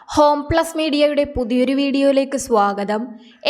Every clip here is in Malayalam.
ഹോം പ്ലസ് മീഡിയയുടെ പുതിയൊരു വീഡിയോയിലേക്ക് സ്വാഗതം.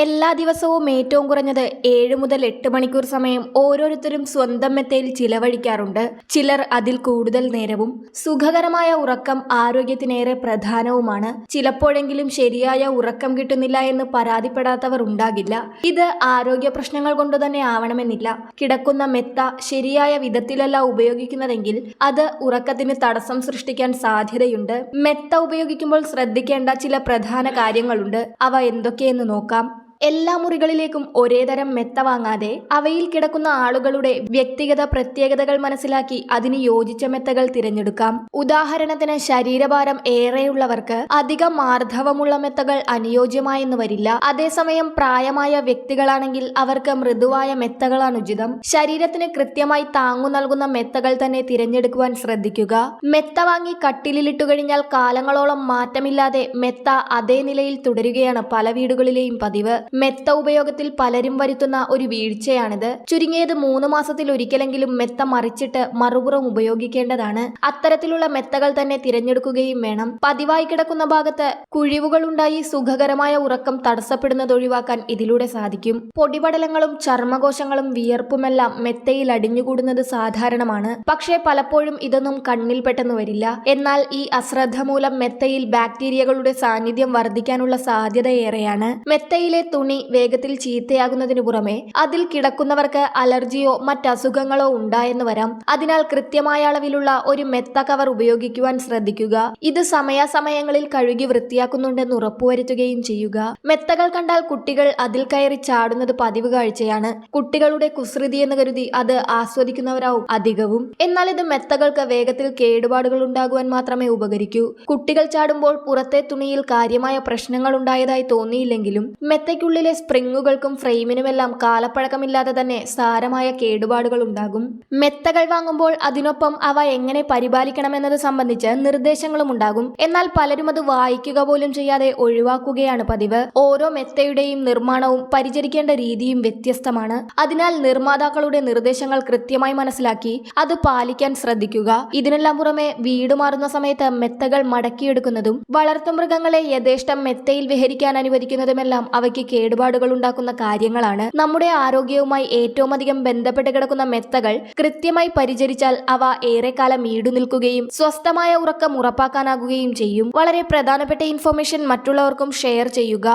എല്ലാ ദിവസവും ഏറ്റവും കുറഞ്ഞത് 7 മുതൽ 8 മണിക്കൂർ സമയം ഓരോരുത്തരും സ്വന്തം മെത്തയിൽ ചിലവഴിക്കാറുണ്ട്. ചിലർ അതിൽ കൂടുതൽ നേരവും. സുഖകരമായ ഉറക്കം ആരോഗ്യത്തിനേറെ പ്രധാനവുമാണ്. ചിലപ്പോഴെങ്കിലും ശരിയായ ഉറക്കം കിട്ടുന്നില്ല എന്ന് പരാതിപ്പെടാത്തവർ ഉണ്ടാകില്ല. ഇത് ആരോഗ്യ പ്രശ്നങ്ങൾ കൊണ്ട് തന്നെ ആവണമെന്നില്ല. കിടക്കുന്ന മെത്ത ശരിയായ വിധത്തിലല്ല ഉപയോഗിക്കുന്നതെങ്കിൽ അത് ഉറക്കത്തിന് തടസ്സം സൃഷ്ടിക്കാൻ സാധ്യതയുണ്ട്. മെത്ത ഉപയോഗിക്കുമ്പോൾ ശ്രദ്ധിക്കേണ്ട ചില പ്രധാന കാര്യങ്ങളുണ്ട്. അവ എന്തൊക്കെയെന്ന് നോക്കാം. എല്ലാ മുറികളിലേക്കും ഒരേ തരം മെത്ത വാങ്ങാതെ അവയിൽ കിടക്കുന്ന ആളുകളുടെ വ്യക്തിഗത പ്രത്യേകതകൾ മനസ്സിലാക്കി അതിന് യോജിച്ച മെത്തകൾ തിരഞ്ഞെടുക്കാം. ഉദാഹരണത്തിന്, ശരീരഭാരം ഏറെയുള്ളവർക്ക് അധികം മാർദ്ദവമുള്ള മെത്തകൾ അനുയോജ്യമായെന്ന് വരില്ല. അതേസമയം പ്രായമായ വ്യക്തികളാണെങ്കിൽ അവർക്ക് മൃദുവായ മെത്തകളാണ് ഉചിതം. ശരീരത്തിന് കൃത്യമായി താങ്ങു നൽകുന്ന മെത്തകൾ തന്നെ തിരഞ്ഞെടുക്കുവാൻ ശ്രദ്ധിക്കുക. മെത്ത വാങ്ങി കട്ടിലിട്ടു കഴിഞ്ഞാൽ കാലങ്ങളോളം മാറ്റമില്ലാതെ മെത്ത അതേ നിലയിൽ തുടരുകയാണ് പല വീടുകളിലെയും പതിവ്. മെത്ത ഉപയോഗത്തിൽ പലരും വരുത്തുന്ന ഒരു വീഴ്ചയാണിത്. ചുരുങ്ങിയത് 3 മാസത്തിൽ ഒരിക്കലെങ്കിലും മെത്ത മറിച്ചിട്ട് മറുപുറം ഉപയോഗിക്കേണ്ടതാണ്. അത്തരത്തിലുള്ള മെത്തകൾ തന്നെ തിരഞ്ഞെടുക്കുകയും വേണം. പതിവായി കിടക്കുന്ന ഭാഗത്ത് കുഴിവുകൾ ഉണ്ടായി സുഖകരമായ ഉറക്കം തടസ്സപ്പെടുന്നത് ഒഴിവാക്കാൻ ഇതിലൂടെ സാധിക്കും. പൊടിപടലങ്ങളും ചർമ്മകോശങ്ങളും വിയർപ്പുമെല്ലാം മെത്തയിൽ അടിഞ്ഞുകൂടുന്നത് സാധാരണമാണ്. പക്ഷേ പലപ്പോഴും ഇതൊന്നും കണ്ണിൽ പെട്ടെന്ന് വരില്ല. എന്നാൽ ഈ അശ്രദ്ധ മൂലം മെത്തയിൽ ബാക്ടീരിയകളുടെ സാന്നിധ്യം വർദ്ധിക്കാനുള്ള സാധ്യത ഏറെയാണ്. മെത്തയിലെ തുണി വേഗത്തിൽ ചീത്തയാകുന്നതിനു പുറമെ അതിൽ കിടക്കുന്നവർക്ക് അലർജിയോ മറ്റസുഖങ്ങളോ ഉണ്ടായെന്ന് വരാം. അതിനാൽ കൃത്യമായ അളവിലുള്ള ഒരു മെത്ത കവർ ഉപയോഗിക്കുവാൻ ശ്രദ്ധിക്കുക. ഇത് സമയാസമയങ്ങളിൽ കഴുകി വൃത്തിയാക്കുന്നുണ്ടെന്ന് ഉറപ്പുവരുത്തുകയും ചെയ്യുക. മെത്തകൾ കണ്ടാൽ കുട്ടികൾ അതിൽ കയറി ചാടുന്നത് പതിവ് കാഴ്ചയാണ്. കുട്ടികളുടെ കുസൃതി എന്ന് കരുതി അത് ആസ്വദിക്കുന്നവരാവും അധികവും. എന്നാൽ ഇത് മെത്തകൾക്ക് വേഗത്തിൽ കേടുപാടുകൾ ഉണ്ടാകുവാൻ മാത്രമേ ഉപകരിക്കൂ. കുട്ടികൾ ചാടുമ്പോൾ പുറത്തെ തുണിയിൽ കാര്യമായ പ്രശ്നങ്ങൾ ഉണ്ടായതായി തോന്നിയില്ലെങ്കിലും മെത്തയ്ക്കുള്ളിലെ സ്പ്രിങ്ങുകൾക്കും ഫ്രെയിമിനുമെല്ലാം കാലപ്പഴക്കമില്ലാതെ തന്നെ സാരമായ കേടുപാടുകൾ ഉണ്ടാകും. മെത്തകൾ വാങ്ങുമ്പോൾ അതിനൊപ്പം അവ എങ്ങനെ പരിപാലിക്കണമെന്നത് സംബന്ധിച്ച് നിർദ്ദേശങ്ങളും ഉണ്ടാകും. എന്നാൽ പലരും അത് വായിക്കുക പോലും ചെയ്യാതെ ഒഴിവാക്കുകയാണ് പതിവ്. ഓരോ മെത്തയുടെയും നിർമ്മാണവും പരിചരിക്കേണ്ട രീതിയും വ്യത്യസ്തമാണ്. അതിനാൽ നിർമ്മാതാക്കളുടെ നിർദ്ദേശങ്ങൾ കൃത്യമായി മനസ്സിലാക്കി അത് പാലിക്കാൻ ശ്രദ്ധിക്കുക. ഇതിനെല്ലാം പുറമെ വീട് മാറുന്ന സമയത്ത് മെത്തകൾ മടക്കിയെടുക്കുന്നതും വളർത്തുമൃഗങ്ങളെ യഥേഷ്ടം മെത്തയിൽ വിഹരിക്കാൻ അനുവദിക്കുന്നതുമെല്ലാം അവയ്ക്ക് കേടുപാടുകൾ ഉണ്ടാക്കുന്ന കാര്യങ്ങളാണ്. നമ്മുടെ ആരോഗ്യവുമായി ഏറ്റവും അധികം ബന്ധപ്പെട്ട് കിടക്കുന്ന മെത്തകൾ കൃത്യമായി പരിചരിച്ചാൽ അവ ഏറെക്കാലം ഈടുനിൽക്കുകയും സ്വസ്ഥമായ ഉറക്കം ഉറപ്പാക്കാനാകുകയും ചെയ്യും. വളരെ പ്രധാനപ്പെട്ട ഇൻഫർമേഷൻ മറ്റുള്ളവർക്കും ഷെയർ ചെയ്യുക.